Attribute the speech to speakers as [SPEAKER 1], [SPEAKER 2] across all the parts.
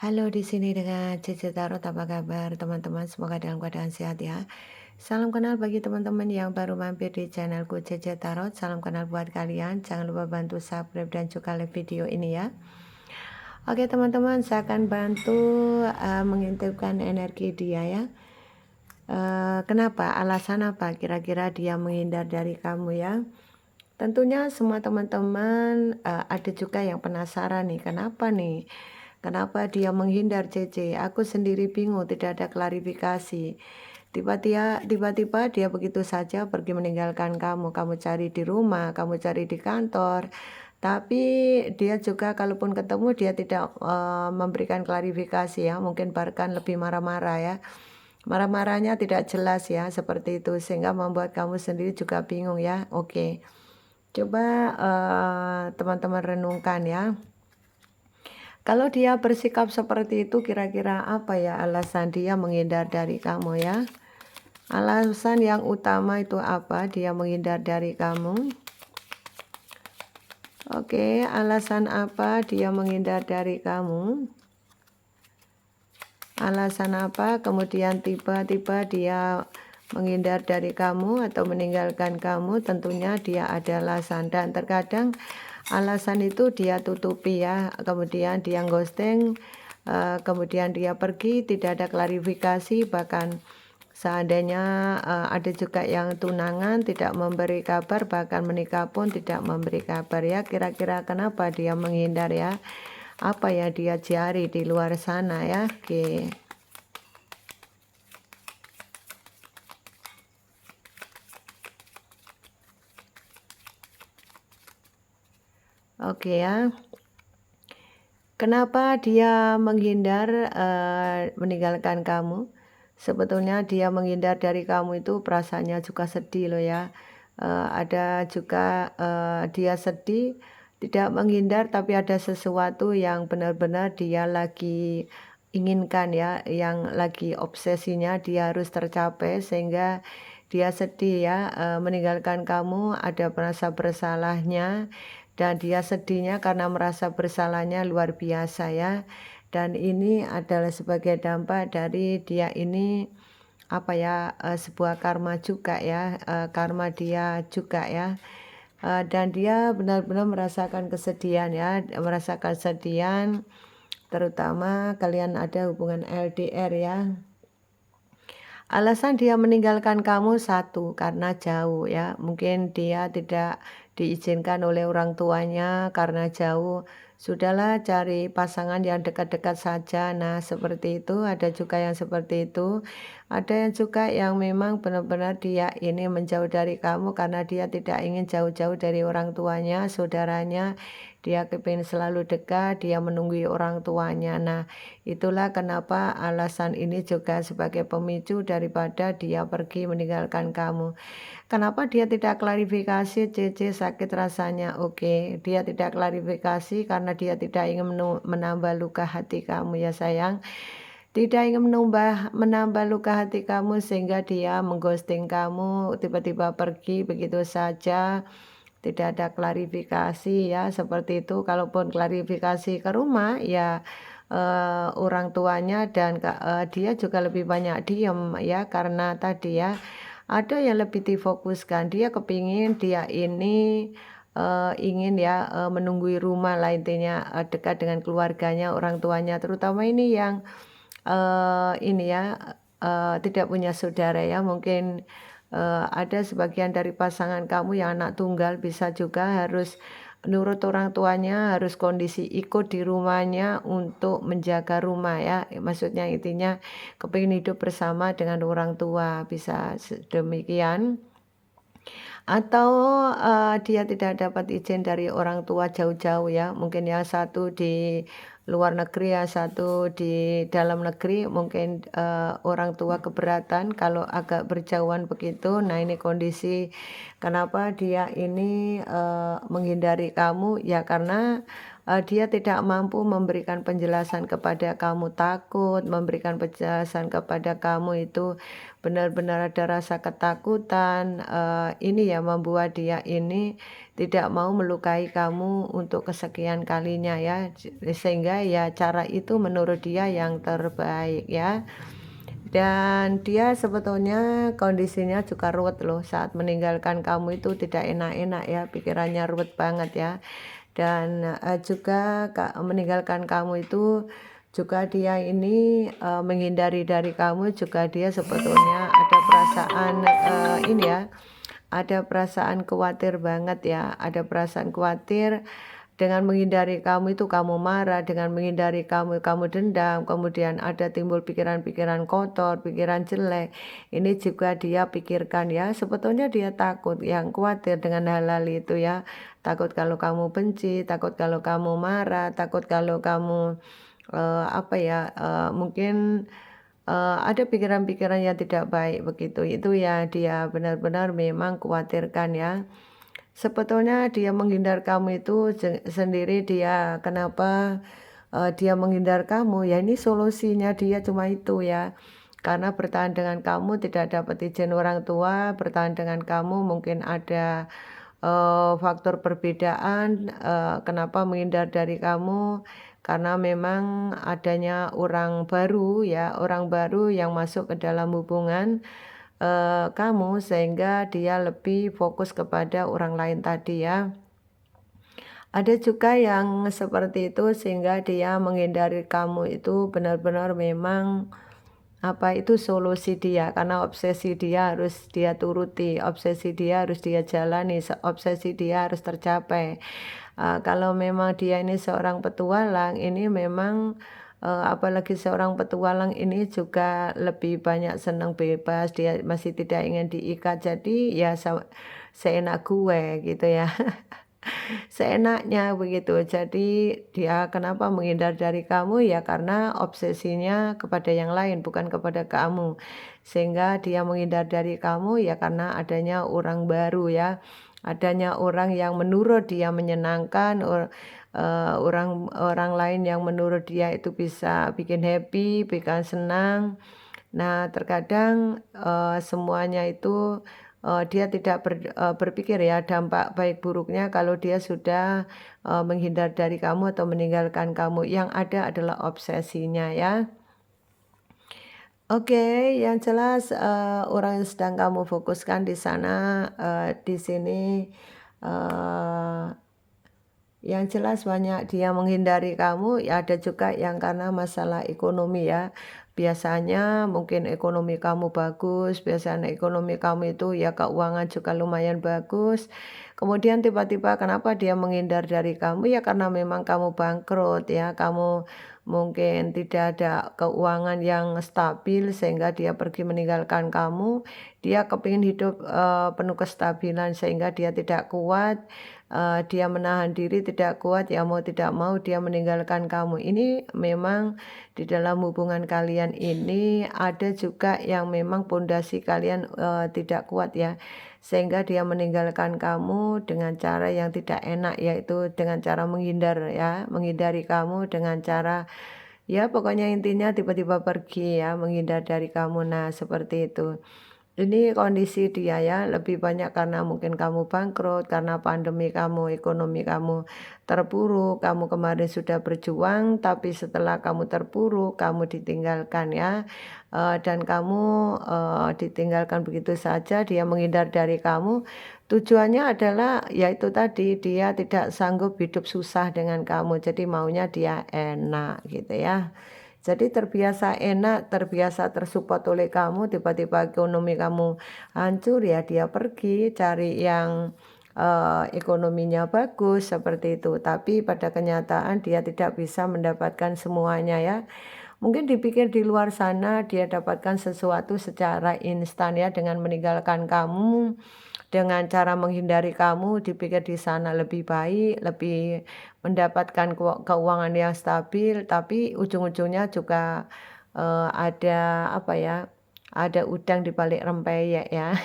[SPEAKER 1] Halo, di sini dengan Cici Tarot. Apa kabar teman-teman? Semoga dalam keadaan sehat ya. Salam kenal bagi teman-teman yang baru mampir di channelku Cici Tarot. Salam kenal buat kalian. Jangan lupa bantu subscribe dan juga like video ini ya. Oke teman-teman, saya akan bantu mengintipkan energi dia ya. Kenapa? Alasan apa? Kira-kira dia menghindar dari kamu ya. Tentunya semua teman-teman ada juga yang penasaran nih, kenapa nih? Kenapa dia menghindar CC? Aku sendiri bingung, tidak ada klarifikasi. Tiba-tiba dia begitu saja pergi meninggalkan kamu. Kamu cari di rumah, kamu cari di kantor. Tapi dia juga kalaupun ketemu dia tidak memberikan klarifikasi ya. Mungkin bahkan lebih marah-marah ya. Marah-marahnya tidak jelas ya, seperti itu sehingga membuat kamu sendiri juga bingung ya. Oke. Coba teman-teman renungkan ya. Kalau dia bersikap seperti itu, kira-kira apa ya alasan dia menghindar dari kamu ya? Alasan yang utama itu apa dia menghindar dari kamu? Oke, alasan apa dia menghindar dari kamu? Alasan apa kemudian tiba-tiba dia menghindar dari kamu atau meninggalkan kamu? Tentunya dia ada alasan, dan terkadang alasan itu dia tutupi ya, kemudian dia ghosting, kemudian dia pergi, tidak ada klarifikasi. Bahkan seandainya ada juga yang tunangan tidak memberi kabar, bahkan menikah pun tidak memberi kabar ya. Kira-kira kenapa dia menghindar ya? Apa ya dia cari di luar sana ya? Oke. Oke ya. Kenapa dia menghindar meninggalkan kamu? Sebetulnya dia menghindar dari kamu itu perasaannya juga sedih loh ya. Ada juga dia sedih, tidak menghindar, tapi ada sesuatu yang benar-benar dia lagi inginkan ya, yang lagi obsesinya dia harus tercapai sehingga dia sedih ya, meninggalkan kamu. Ada merasa bersalahnya, dan dia sedihnya karena merasa bersalahnya luar biasa ya. Dan ini adalah sebagai dampak dari dia ini apa ya, sebuah karma juga ya, karma dia juga ya. Dan dia benar-benar merasakan kesedihan ya, merasakan kesedihan, terutama kalian ada hubungan LDR ya. Alasan dia meninggalkan kamu satu, karena jauh ya. Mungkin dia tidak diizinkan oleh orang tuanya karena jauh. Sudahlah cari pasangan yang dekat-dekat saja. Nah, seperti itu. Ada juga yang seperti itu. Ada yang juga yang memang benar-benar dia ini menjauh dari kamu karena dia tidak ingin jauh-jauh dari orang tuanya, saudaranya. Dia kepingin selalu dekat, dia menunggu orang tuanya. Nah, itulah kenapa alasan ini juga sebagai pemicu daripada dia pergi meninggalkan kamu. Kenapa dia tidak klarifikasi, CC sakit rasanya? Oke, dia tidak klarifikasi karena dia tidak ingin menambah luka hati kamu ya sayang. Tidak ingin menambah luka hati kamu sehingga dia mengghosting kamu, tiba-tiba pergi begitu saja. Tidak ada klarifikasi ya, seperti itu. Kalaupun klarifikasi ke rumah ya orang tuanya, dan dia juga lebih banyak diem ya, karena tadi ya ada yang lebih difokuskan. Dia kepingin dia ini ingin ya menunggui rumah lah intinya, dekat dengan keluarganya, orang tuanya, terutama ini yang ini ya tidak punya saudara ya. Mungkin ada sebagian dari pasangan kamu yang anak tunggal, bisa juga harus nurut orang tuanya, harus kondisi ikut di rumahnya untuk menjaga rumah ya. Maksudnya intinya kepingin hidup bersama dengan orang tua, bisa demikian. Atau dia tidak dapat izin dari orang tua jauh-jauh ya, mungkin yang satu di luar negeri, yang satu di dalam negeri, mungkin orang tua keberatan kalau agak berjauhan begitu. Nah, ini kondisi kenapa dia ini menghindari kamu ya, karena dia tidak mampu memberikan penjelasan kepada kamu, takut memberikan penjelasan kepada kamu itu benar-benar ada rasa ketakutan, ini ya membuat dia ini tidak mau melukai kamu untuk kesekian kalinya ya, sehingga ya cara itu menurut dia yang terbaik ya. Dan dia sebetulnya kondisinya juga ruwet loh, saat meninggalkan kamu itu tidak enak-enak ya, pikirannya ruwet banget ya. Dan, juga meninggalkan kamu itu juga dia ini, menghindari dari kamu juga dia sebetulnya ada perasaan, ini ya, ada perasaan khawatir banget ya, ada perasaan khawatir dengan menghindari kamu itu kamu marah, dengan menghindari kamu, kamu dendam, kemudian ada timbul pikiran-pikiran kotor, pikiran jelek. Ini juga dia pikirkan ya, sebetulnya dia takut, yang khawatir dengan hal-hal itu ya. Takut kalau kamu benci, takut kalau kamu marah, takut kalau kamu, apa ya, mungkin, ada pikiran-pikiran yang tidak baik begitu. Itu ya dia benar-benar memang khawatirkan ya. Sebetulnya dia menghindar kamu itu sendiri dia kenapa, dia menghindar kamu, ya ini solusinya dia cuma itu ya. Karena bertahan dengan kamu tidak dapat izin orang tua, bertahan dengan kamu mungkin ada, faktor perbedaan, kenapa menghindar dari kamu, karena memang adanya orang baru ya, orang baru yang masuk ke dalam hubungan kamu sehingga dia lebih fokus kepada orang lain tadi ya. Ada juga yang seperti itu sehingga dia menghindari kamu itu benar-benar memang apa itu solusi dia karena obsesi dia harus dia turuti, obsesi dia harus dia jalani, obsesi dia harus tercapai. Kalau memang dia ini seorang petualang, ini memang, apalagi seorang petualang ini juga lebih banyak senang bebas, dia masih tidak ingin diikat, jadi ya seenak gue gitu ya. Seenaknya begitu. Jadi dia kenapa menghindar dari kamu ya karena obsesinya kepada yang lain bukan kepada kamu. Sehingga dia menghindar dari kamu ya karena adanya orang baru ya. Adanya orang yang menurut dia menyenangkan, orang orang lain yang menurut dia itu bisa bikin happy, bikin senang. Nah, terkadang, semuanya itu, dia tidak berpikir ya dampak baik buruknya kalau dia sudah, menghindar dari kamu atau meninggalkan kamu, yang ada adalah obsesinya ya. Oke, yang jelas, orang yang sedang kamu fokuskan di sana, di sini, eee yang jelas banyak dia menghindari kamu, ya ada juga yang karena masalah ekonomi ya. Biasanya mungkin ekonomi kamu bagus, biasanya ekonomi kamu itu ya keuangan juga lumayan bagus. Kemudian tiba-tiba kenapa dia menghindar dari kamu? Ya karena memang kamu bangkrut ya, kamu mungkin tidak ada keuangan yang stabil sehingga dia pergi meninggalkan kamu. Dia kepingin hidup penuh kestabilan sehingga dia tidak kuat, dia menahan diri tidak kuat, ya mau tidak mau dia meninggalkan kamu. Ini memang di dalam hubungan kalian ini ada juga yang memang pondasi kalian, tidak kuat ya, sehingga dia meninggalkan kamu dengan cara yang tidak enak, yaitu dengan cara menghindar ya, menghindari kamu dengan cara ya pokoknya intinya tiba-tiba pergi ya, menghindar dari kamu. Nah, seperti itu. Ini kondisi dia ya, lebih banyak karena mungkin kamu bangkrut, karena pandemi kamu, ekonomi kamu terpuruk, kamu kemarin sudah berjuang, tapi setelah kamu terpuruk, kamu ditinggalkan ya, dan kamu ditinggalkan begitu saja, dia menghindar dari kamu. Tujuannya adalah, yaitu tadi, dia tidak sanggup hidup susah dengan kamu, jadi maunya dia enak gitu ya. Jadi terbiasa enak, terbiasa tersupport oleh kamu, tiba-tiba ekonomi kamu hancur ya dia pergi cari yang, ekonominya bagus seperti itu. Tapi pada kenyataan dia tidak bisa mendapatkan semuanya ya. Mungkin dipikir di luar sana dia dapatkan sesuatu secara instan ya dengan meninggalkan kamu, dengan cara menghindari kamu, dipikir di sana lebih baik, lebih mendapatkan keuangan yang stabil, tapi ujung-ujungnya juga, ada apa ya, ada udang di balik rempeyek ya.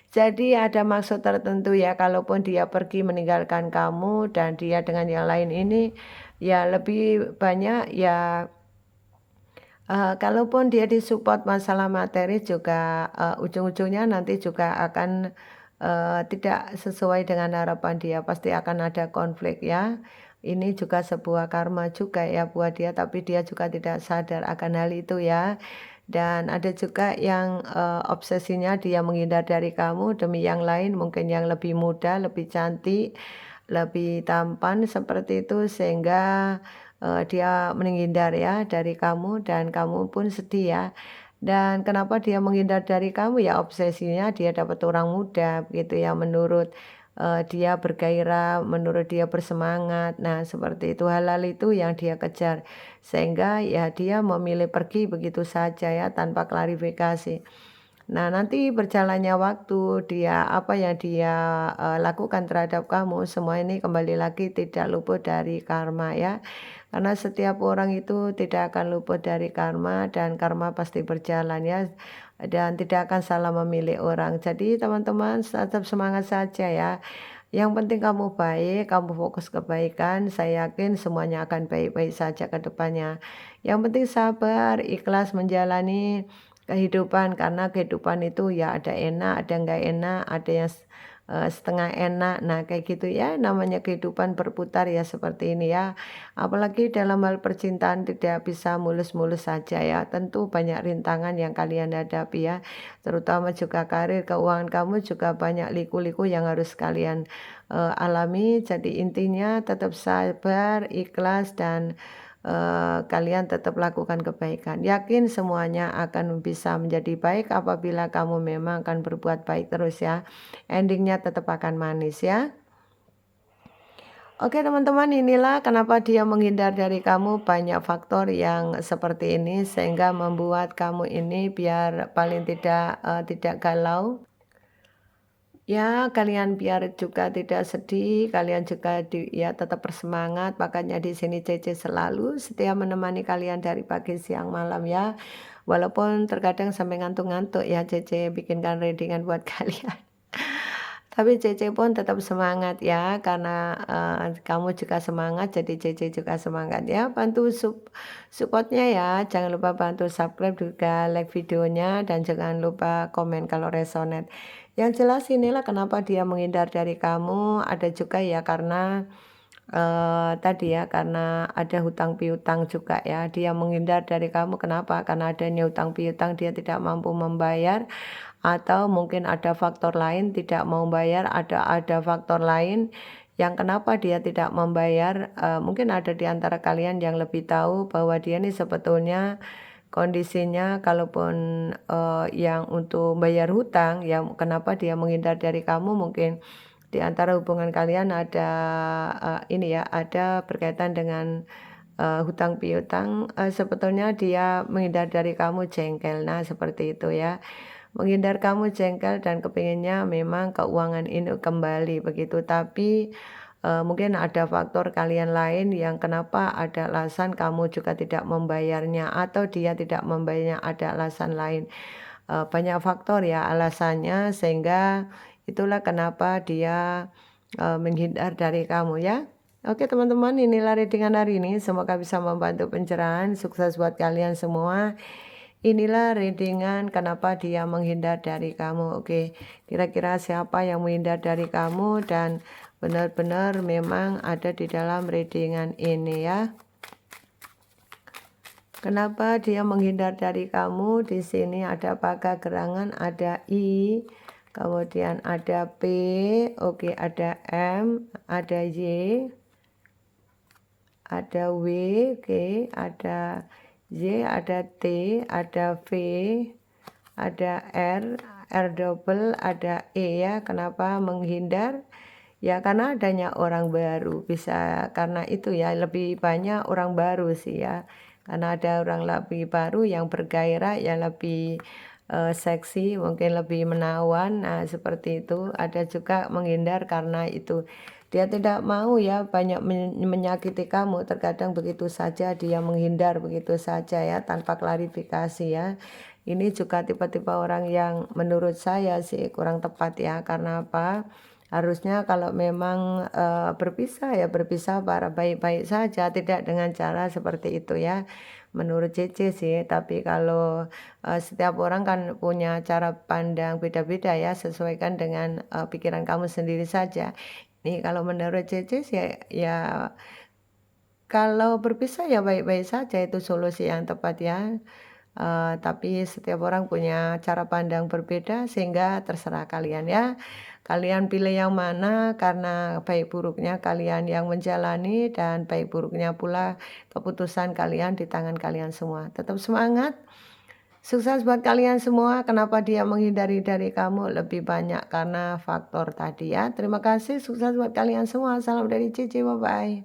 [SPEAKER 1] Jadi ada maksud tertentu ya, kalaupun dia pergi meninggalkan kamu dan dia dengan yang lain ini, ya lebih banyak ya, kalaupun dia disupport masalah materi juga, ujung-ujungnya nanti juga akan, tidak sesuai dengan harapan dia, pasti akan ada konflik ya. Ini juga sebuah karma juga ya buat dia, tapi dia juga tidak sadar akan hal itu ya. Dan ada juga yang, obsesinya dia menghindar dari kamu demi yang lain, mungkin yang lebih muda, lebih cantik, lebih tampan seperti itu sehingga, dia menghindar ya dari kamu dan kamu pun sedih ya. Dan kenapa dia menghindar dari kamu ya obsesinya dia dapat orang muda gitu ya menurut, dia bergairah, menurut dia bersemangat. Nah seperti itu, hal-hal itu yang dia kejar. Sehingga ya dia memilih pergi begitu saja ya tanpa klarifikasi. Nah, nanti berjalannya waktu, dia apa yang dia, lakukan terhadap kamu, semua ini kembali lagi tidak luput dari karma ya. Karena setiap orang itu tidak akan luput dari karma dan karma pasti berjalan ya, dan tidak akan salah memilih orang. Jadi teman-teman tetap semangat saja ya. Yang penting kamu baik, kamu fokus kebaikan, saya yakin semuanya akan baik-baik saja ke depannya. Yang penting sabar, ikhlas menjalani kehidupan, karena kehidupan itu ya ada enak, ada nggak enak, ada yang setengah enak. Nah, kayak gitu ya, namanya kehidupan berputar ya seperti ini ya. Apalagi dalam hal percintaan tidak bisa mulus-mulus saja ya. Tentu banyak rintangan yang kalian hadapi ya. Terutama juga karir, keuangan kamu juga banyak liku-liku yang harus kalian alami. Jadi intinya tetap sabar, ikhlas dan kalian tetap lakukan kebaikan. Yakin semuanya akan bisa menjadi baik apabila kamu memang akan berbuat baik terus ya. Endingnya tetap akan manis ya. Oke teman-teman, inilah kenapa dia menghindar dari kamu, banyak faktor yang seperti ini sehingga membuat kamu ini biar paling tidak galau. Ya, kalian biar juga tidak sedih, kalian juga ya tetap bersemangat. Makanya di sini Cece selalu setia menemani kalian dari pagi, siang, malam ya. Walaupun terkadang sampai ngantuk-ngantuk ya Cece bikinkan readingan buat kalian. Tapi Cece pun tetap semangat ya, karena, kamu juga semangat, jadi Cece juga semangat ya. Bantu support-nya ya, jangan lupa bantu subscribe juga, like videonya, dan jangan lupa komen kalau resonate. Yang jelas inilah kenapa dia menghindar dari kamu, ada juga ya karena, tadi ya, karena ada hutang piutang juga ya. Dia menghindar dari kamu kenapa? Karena adanya hutang piutang dia tidak mampu membayar, atau mungkin ada faktor lain tidak mau bayar, ada faktor lain yang kenapa dia tidak membayar, mungkin ada di antara kalian yang lebih tahu bahwa dia ini sebetulnya kondisinya kalaupun, yang untuk bayar hutang, yang kenapa dia menghindar dari kamu mungkin di antara hubungan kalian ada, ini ya, ada berkaitan dengan, hutang piutang, sebetulnya dia menghindar dari kamu jengkel. Nah, seperti itu ya. Menghindar kamu jengkel dan kepinginnya memang keuangan ini kembali begitu, tapi, mungkin ada faktor kalian lain yang kenapa ada alasan kamu juga tidak membayarnya atau dia tidak membayarnya ada alasan lain. Banyak faktor ya alasannya sehingga itulah kenapa dia, menghindar dari kamu ya. Oke teman-teman, inilah readingan hari ini, semoga bisa membantu pencerahan, sukses buat kalian semua. Inilah readingan kenapa dia menghindar dari kamu. Oke, kira-kira siapa yang menghindar dari kamu dan benar-benar memang ada di dalam readingan ini ya. Kenapa dia menghindar dari kamu? Di sini ada apakah gerangan, ada I, kemudian ada P, oke, ada M, ada Y, ada W, oke, ada Y, ada T, ada V, ada R double, ada E ya. Kenapa menghindar? Ya karena adanya orang baru, bisa karena itu ya, lebih banyak orang baru sih ya. Karena ada orang lebih baru yang bergairah, yang lebih, seksi, mungkin lebih menawan, nah seperti itu. Ada juga menghindar karena itu. Dia tidak mau ya banyak menyakiti kamu, terkadang begitu saja dia menghindar begitu saja ya tanpa klarifikasi ya. ini juga tipe-tipe orang yang menurut saya sih kurang tepat ya, karena apa? Harusnya kalau memang, berpisah ya berpisah para baik-baik saja, tidak dengan cara seperti itu ya, menurut Cece sih. Tapi kalau, setiap orang kan punya cara pandang beda-beda ya, sesuaikan dengan, pikiran kamu sendiri saja. Nih kalau menurut Cece sih ya kalau berpisah ya baik-baik saja itu solusi yang tepat ya, tapi setiap orang punya cara pandang berbeda sehingga terserah kalian ya. Kalian pilih yang mana karena baik buruknya kalian yang menjalani dan baik buruknya pula keputusan kalian di tangan kalian semua. Tetap semangat, sukses buat kalian semua. Kenapa dia menghindari dari kamu lebih banyak karena faktor tadi ya. Terima kasih, sukses buat kalian semua. Salam dari Cici, bye-bye.